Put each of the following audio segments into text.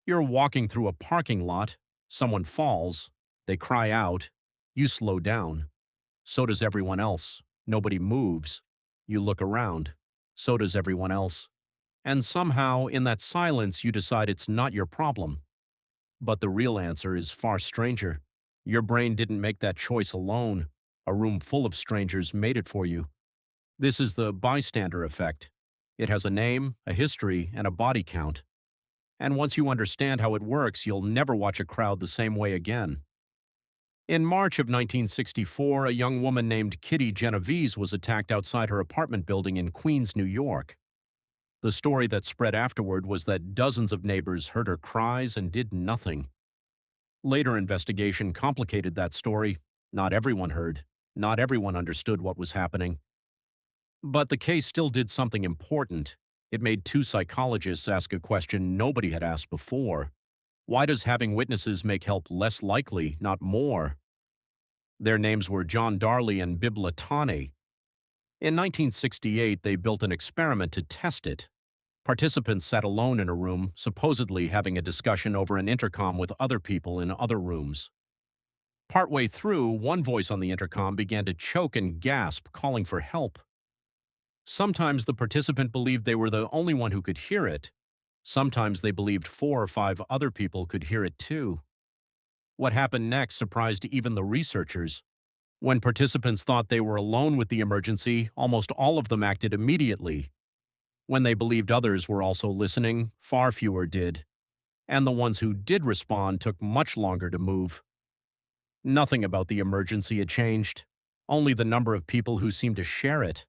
You're walking through a parking lot, someone falls, they cry out, you slow down. So does everyone else. Nobody moves. You look around. So does everyone else. And somehow, in that silence, you decide it's not your problem. But the real answer is far stranger. Your brain didn't make that choice alone. A room full of strangers made it for you. This is the bystander effect. It has a name, a history, and a body count. And once you understand how it works, you'll never watch a crowd the same way again. In March of 1964, a young woman named Kitty Genovese was attacked outside her apartment building in Queens, New York. The story that spread afterward was that dozens of neighbors heard her cries and did nothing. Later investigation complicated that story. Not everyone heard. Not everyone understood what was happening. But the case still did something important. It made two psychologists ask a question nobody had asked before. Why does having witnesses make help less likely, not more? Their names were John Darley and Bib Latane. In 1968, they built an experiment to test it. Participants sat alone in a room, supposedly having a discussion over an intercom with other people in other rooms. Partway through, one voice on the intercom began to choke and gasp, calling for help. Sometimes the participant believed they were the only one who could hear it. Sometimes they believed 4 or 5 other people could hear it too. What happened next surprised even the researchers. When participants thought they were alone with the emergency, almost all of them acted immediately. When they believed others were also listening, far fewer did. And the ones who did respond took much longer to move. Nothing about the emergency had changed, only the number of people who seemed to share it.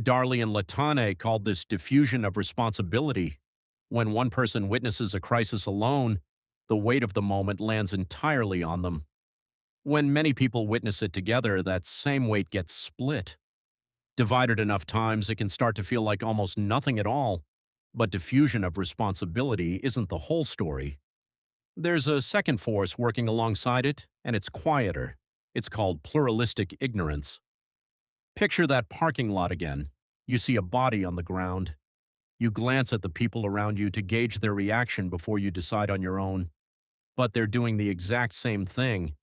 Darley and Latane called this diffusion of responsibility. When one person witnesses a crisis alone, the weight of the moment lands entirely on them. When many people witness it together, that same weight gets split. Divided enough times, it can start to feel like almost nothing at all. But diffusion of responsibility isn't the whole story. There's a second force working alongside it, and it's quieter. It's called pluralistic ignorance. Picture that parking lot again. You see a body on the ground. You glance at the people around you to gauge their reaction before you decide on your own. But they're doing the exact same thing.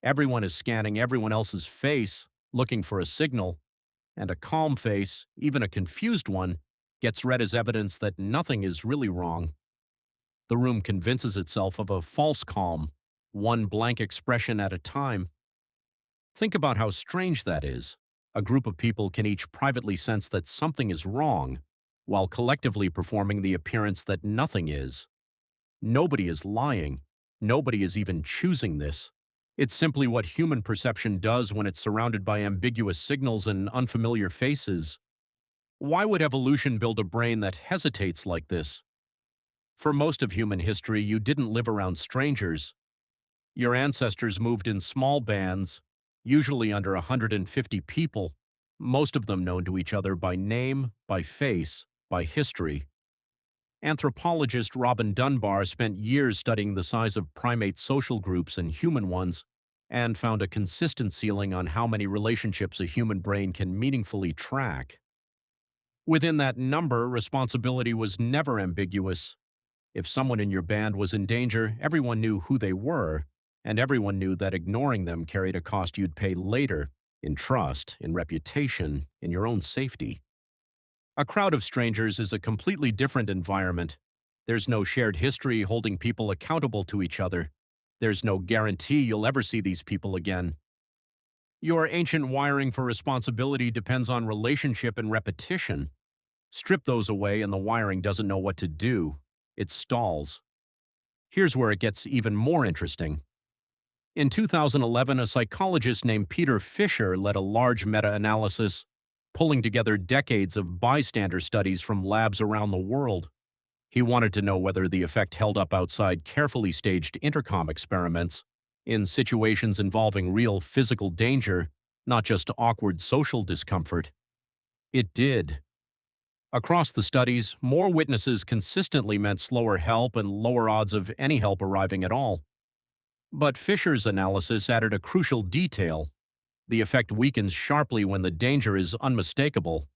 Everyone is scanning everyone else's face, looking for a signal, and a calm face, even a confused one, gets read as evidence that nothing is really wrong. The room convinces itself of a false calm, one blank expression at a time. Think about how strange that is. A group of people can each privately sense that something is wrong, while collectively performing the appearance that nothing is. Nobody is lying. Nobody is even choosing this. It's simply what human perception does when it's surrounded by ambiguous signals and unfamiliar faces. Why would evolution build a brain that hesitates like this? For most of human history, you didn't live around strangers. Your ancestors moved in small bands, usually under 150 people, most of them known to each other by name, by face, by history. Anthropologist Robin Dunbar spent years studying the size of primate social groups and human ones, and found a consistent ceiling on how many relationships a human brain can meaningfully track. Within that number, responsibility was never ambiguous. If someone in your band was in danger, everyone knew who they were, and everyone knew that ignoring them carried a cost you'd pay later, in trust, in reputation, in your own safety. A crowd of strangers is a completely different environment. There's no shared history holding people accountable to each other. There's no guarantee you'll ever see these people again. Your ancient wiring for responsibility depends on relationship and repetition. Strip those away and the wiring doesn't know what to do. It stalls. Here's where it gets even more interesting. In 2011, a psychologist named Peter Fisher led a large meta-analysis, pulling together decades of bystander studies from labs around the world. He wanted to know whether the effect held up outside carefully staged intercom experiments, in situations involving real physical danger, not just awkward social discomfort. It did. Across the studies, more witnesses consistently meant slower help and lower odds of any help arriving at all. But Fisher's analysis added a crucial detail. The effect weakens sharply when the danger is unmistakable.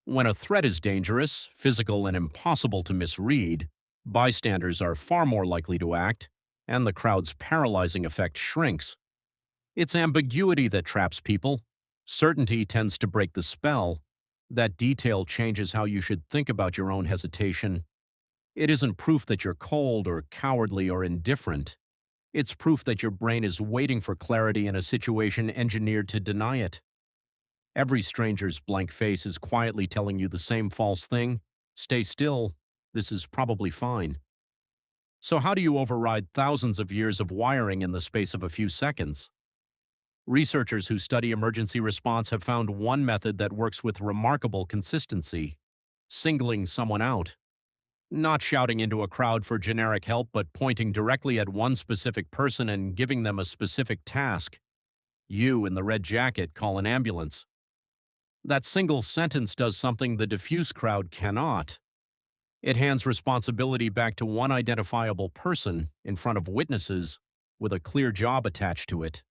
When a threat is dangerous, physical, and impossible to misread, Bystanders are far more likely to act, and the crowd's paralyzing effect shrinks. It's ambiguity that traps people. Certainty tends to break the spell. That detail changes how you should think about your own hesitation. It isn't proof that you're cold or cowardly or indifferent. It's proof that your brain is waiting for clarity in a situation engineered to deny it. Every stranger's blank face is quietly telling you the same false thing. Stay still. This is probably fine. So how do you override thousands of years of wiring in the space of a few seconds? Researchers who study emergency response have found one method that works with remarkable consistency: singling someone out. Not shouting into a crowd for generic help, but pointing directly at one specific person and giving them a specific task. You, in the red jacket, call an ambulance. That single sentence does something the diffuse crowd cannot. It hands responsibility back to one identifiable person in front of witnesses with a clear job attached to it.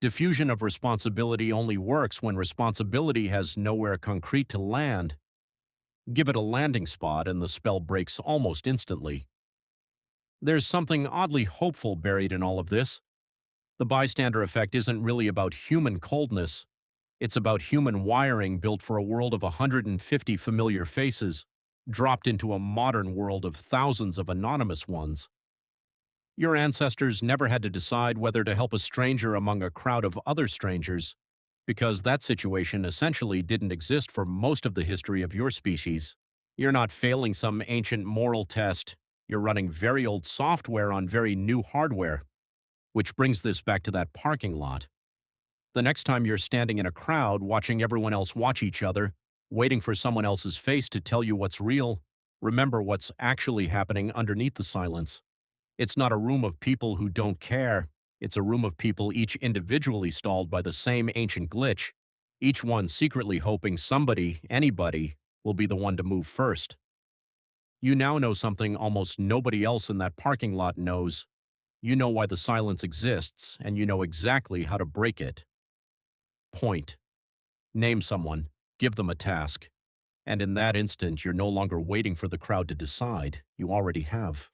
Diffusion of responsibility only works when responsibility has nowhere concrete to land. Give it a landing spot and the spell breaks almost instantly. There's something oddly hopeful buried in all of this. The bystander effect isn't really about human coldness. It's about human wiring built for a world of 150 familiar faces, dropped into a modern world of thousands of anonymous ones. Your ancestors never had to decide whether to help a stranger among a crowd of other strangers, because that situation essentially didn't exist for most of the history of your species. You're not failing some ancient moral test. You're running very old software on very new hardware. Which brings this back to that parking lot. The next time you're standing in a crowd watching everyone else watch each other, waiting for someone else's face to tell you what's real, remember what's actually happening underneath the silence. It's not a room of people who don't care. It's a room of people each individually stalled by the same ancient glitch, each one secretly hoping somebody, anybody, will be the one to move first. You now know something almost nobody else in that parking lot knows. You know why the silence exists, and you know exactly how to break it. Point. Name someone. Give them a task. And in that instant, you're no longer waiting for the crowd to decide. You already have.